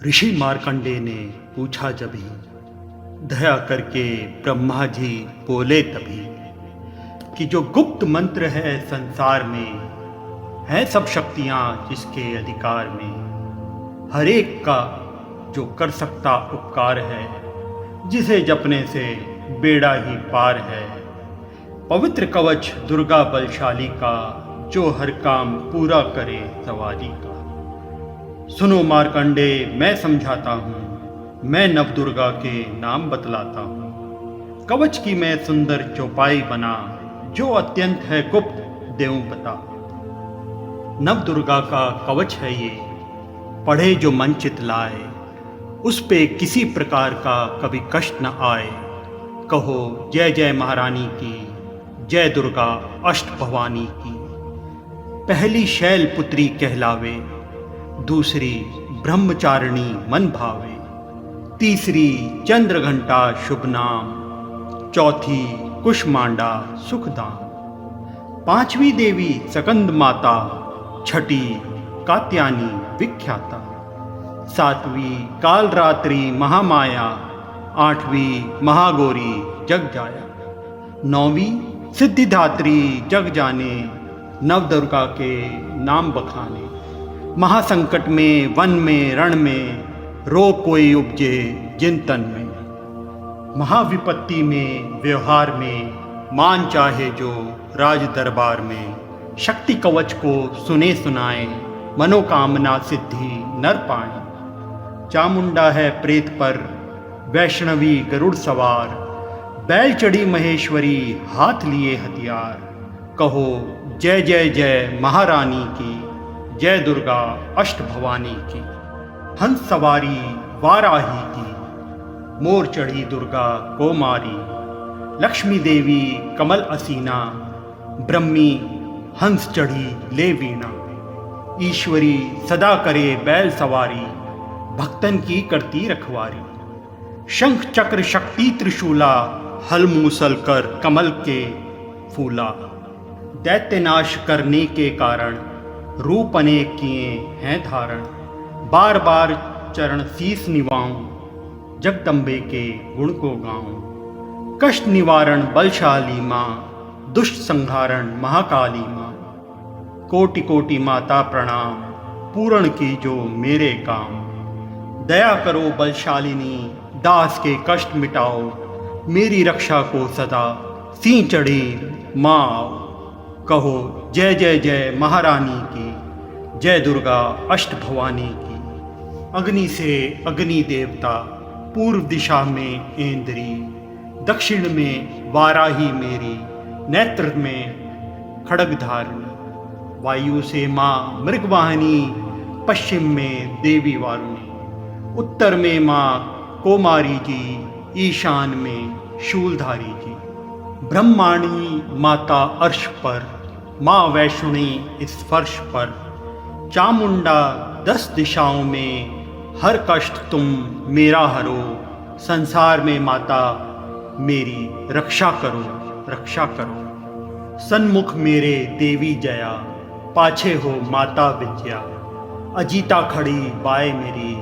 ऋषि मार्कंडे ने पूछा जभी, दया करके ब्रह्मा जी बोले तभी, कि जो गुप्त मंत्र है संसार में, हैं सब शक्तियां जिसके अधिकार में, हर एक का जो कर सकता उपकार है, जिसे जपने से बेड़ा ही पार है। पवित्र कवच दुर्गा बलशाली का, जो हर काम पूरा करे सवाली का। सुनो मार्कंडे मैं समझाता हूँ, मैं नवदुर्गा के नाम बतलाता हूँ। कवच की मैं सुंदर चौपाई बना, जो अत्यंत है गुप्त देऊं पता। नवदुर्गा का कवच है ये, पढ़े जो मन चित लाए, उस पे किसी प्रकार का कभी कष्ट न आए। कहो जय जय महारानी की, जय दुर्गा अष्ट भवानी की। पहली शैल पुत्री कहलावे, दूसरी ब्रह्मचारिणी मन भावे, तीसरी चंद्रघंटा शुभ नाम, चौथी कुष्मांडा सुखदाम। पांचवी देवी सकंद माता, छठी कात्यायनी विख्याता, सातवीं कालरात्रि महामाया, आठवीं महागौरी जग जाया, नौवीं सिद्धिदात्री जग जाने, नवदुर्गा के नाम बखाने। महासंकट में वन में रण में, रोग कोई उपजे जिन तन में। महाविपत्ति में व्यवहार में, मान चाहे जो राज दरबार में। शक्ति कवच को सुने सुनाए, मनोकामना सिद्धि नर पाए। चामुंडा है प्रेत पर, वैष्णवी गरुड़ सवार, बैल चढ़ी महेश्वरी हाथ लिए हथियार। कहो जय जय जय महारानी की, जय दुर्गा अष्ट भवानी की। हंस सवारी वाराही की, मोर चढ़ी दुर्गा कोमारी। लक्ष्मी देवी कमल असीना, ब्रह्मी हंस चढ़ी ले वीणा। ईश्वरी सदा करे बैल सवारी, भक्तन की करती रखवारी। शंख चक्र शक्ति त्रिशूला, हल मूसल कर कमल के फूला। दैत्य नाश करने के कारण, रूप अनेक किए हैं धारण। बार बार चरण शीस निवाऊं, जगदम्बे के गुण को गाऊं। कष्ट निवारण बलशाली माँ, दुष्ट संहारण महाकाली माँ। कोटि कोटि माता प्रणाम, पूर्ण की जो मेरे काम। दया करो बलशालिनी, दास के कष्ट मिटाओ। मेरी रक्षा को सदा सिंह चढ़ी माँ आओ। कहो जय जय जय महारानी की, जय दुर्गा अष्ट भवानी की। अग्नि से अग्नि देवता, पूर्व दिशा में ऐन्द्री। दक्षिण में वाराही मेरी, नेत्र में खड्गधारिणी। वायु से माँ मृगवाहिनी, पश्चिम में देवी वारुणी। उत्तर में माँ कोमारी जी, ईशान में शूलधारी जी। ब्रह्माणी माता अर्श पर, माँ वैष्णवी इस फर्श पर। चामुंडा 10 दिशाओं में, हर कष्ट तुम मेरा हरो। संसार में माता मेरी रक्षा करो, रक्षा करो। सन्मुख मेरे देवी जया, पाछे हो माता विद्या। अजीता खड़ी बाएं मेरी,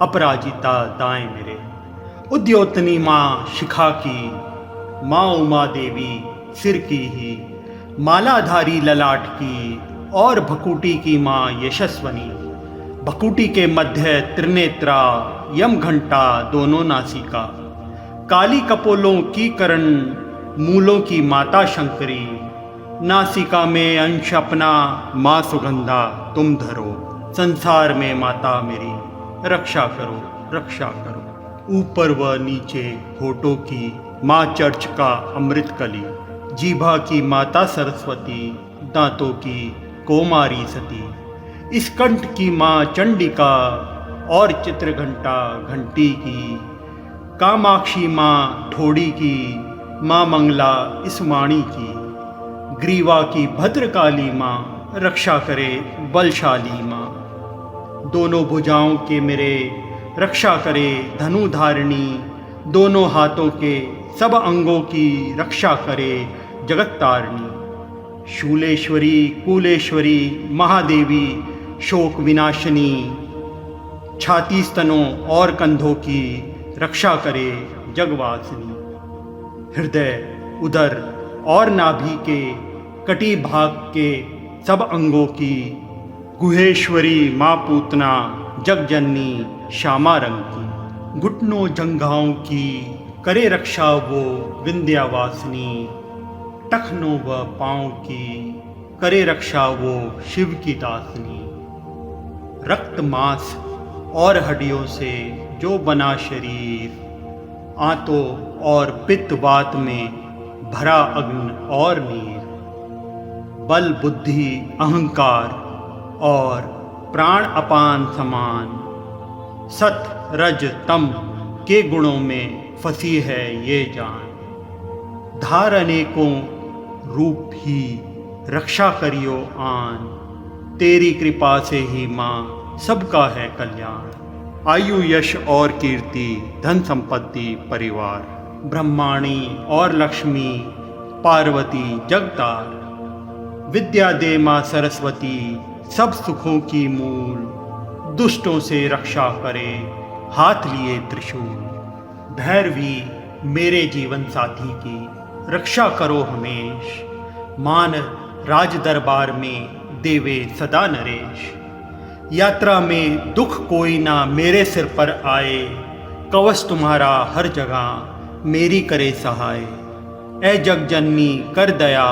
अपराजिता दाएं मेरे। उद्योतनी माँ शिखा की, माँ उमा देवी सिर की ही। मालाधारी ललाट की, और भकुटी की माँ यशस्वनी। भकुटी के मध्य त्रिनेत्रा, यम घंटा दोनों नासिका। काली कपोलों की करण, मूलों की माता शंकरी। नासिका में अंश अपना, माँ सुगंधा तुम धरो। संसार में माता मेरी, रक्षा करो, रक्षा करो। ऊपर व नीचे होठों की माँ चर्च का अमृत कली। जीभा की माता सरस्वती, दांतों की कोमारी सती। इस कंठ की माँ चंडिका, और चित्रघंटा घंटी की। कामाक्षी माँ ठोड़ी की, माँ मंगला इस वाणी की। ग्रीवा की भद्रकाली माँ, रक्षा करे बलशाली माँ। दोनों भुजाओं के मेरे, रक्षा करे धनुधारिणी। दोनों हाथों के सब अंगों की, रक्षा करे जगत तारिणी। शूलेश्वरी कुलेश्वरी महादेवी, शोक विनाशिनी। छाती, स्तनों और कंधों की रक्षा करे जगवासिनी। हृदय, उदर और नाभि के कटी भाग के सब अंगों की गुहेश्वरी माँ पूतना जगजननी श्यामा रंग की। घुटनों जंघाओं की करे रक्षा वो विंध्यावासिनी। टखनों व पाँव की करे रक्षा वो शिव की दासनी। रक्त, मांस और हड्डियों से जो बना शरीर, आंतों और पित्त वात में भरा अग्नि और नीर। बल, बुद्धि, अहंकार और प्राण अपान समान, सत, रज, तम के गुणों में फंसी है ये जान। धार अनेकों रूप ही रक्षा करियो आन, तेरी कृपा से ही माँ सबका है कल्याण। आयु, यश और कीर्ति, धन संपत्ति, परिवार, ब्रह्माणी और लक्ष्मी, पार्वती जगतार। विद्या दे माँ सरस्वती, सब सुखों की मूल। दुष्टों से रक्षा करे हाथ लिए त्रिशूल। भैरवी मेरे जीवन साथी की रक्षा करो हमेश। मान राज दरबार में देवे सदा नरेश। यात्रा में दुख कोई ना मेरे सिर पर आए। कवच तुम्हारा हर जगह मेरी करे सहाय। ऐ जगजननी कर दया,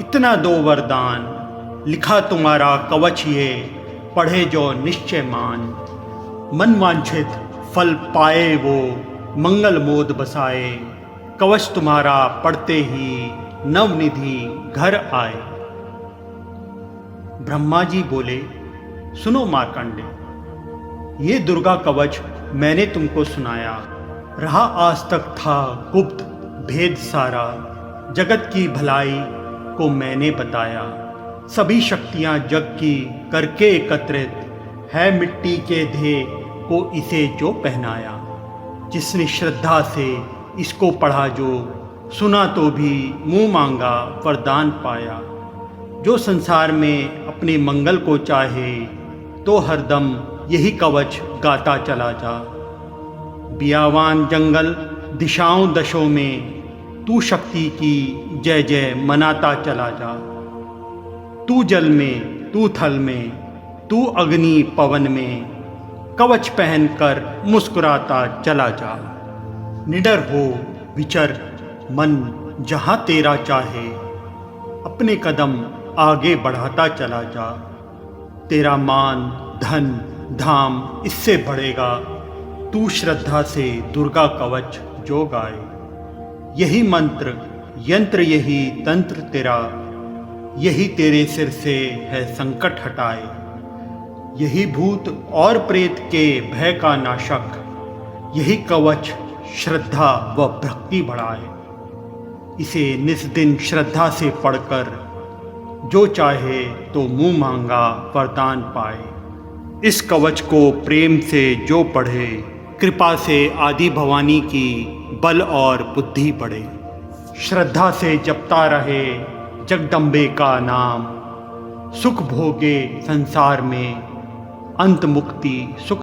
इतना दो वरदान। लिखा तुम्हारा कवच ये, पढ़े जो निश्चय मान। मन वांछित फल पाए वो, मंगल मोद बसाए। कवच तुम्हारा पढ़ते ही नवनिधि घर आए। ब्रह्मा जी बोले, सुनो मार्कंडे, ये दुर्गा कवच मैंने तुमको सुनाया। रहा आज तक था गुप्त भेद सारा। जगत की भलाई को मैंने बताया। सभी शक्तियां जग की करके एकत्रित है। मिट्टी के ध्येय को इसे जो पहनाया। जिसने श्रद्धा से इसको पढ़ा जो, सुना तो भी मुंह मांगा वरदान पाया। जो संसार में अपने मंगल को चाहे, तो हरदम यही कवच गाता चला जा। बियावान जंगल दिशाओं दशों में, तू शक्ति की जय जय मनाता चला जा। तू जल में, तू थल में, तू अग्नि पवन में, कवच पहनकर मुस्कुराता चला जा। निडर हो विचर मन जहाँ तेरा चाहे। अपने कदम आगे बढ़ाता चला जा। तेरा मान, धन, धाम इससे बढ़ेगा। तू श्रद्धा से दुर्गा कवच जो गाए। यही मंत्र यंत्र, यही तंत्र तेरा, यही तेरे सिर से है संकट हटाए। यही भूत और प्रेत के भय का नाशक, यही कवच श्रद्धा व भक्ति बढ़ाए। इसे निस्दिन श्रद्धा से पढ़कर जो चाहे तो मुंह मांगा वरदान पाए। इस कवच को प्रेम से जो पढ़े, कृपा से आदि भवानी की बल और बुद्धि बढ़े। श्रद्धा से जपता रहे जगदम्बे का नाम। सुख भोगे संसार में, अंत मुक्ति सुख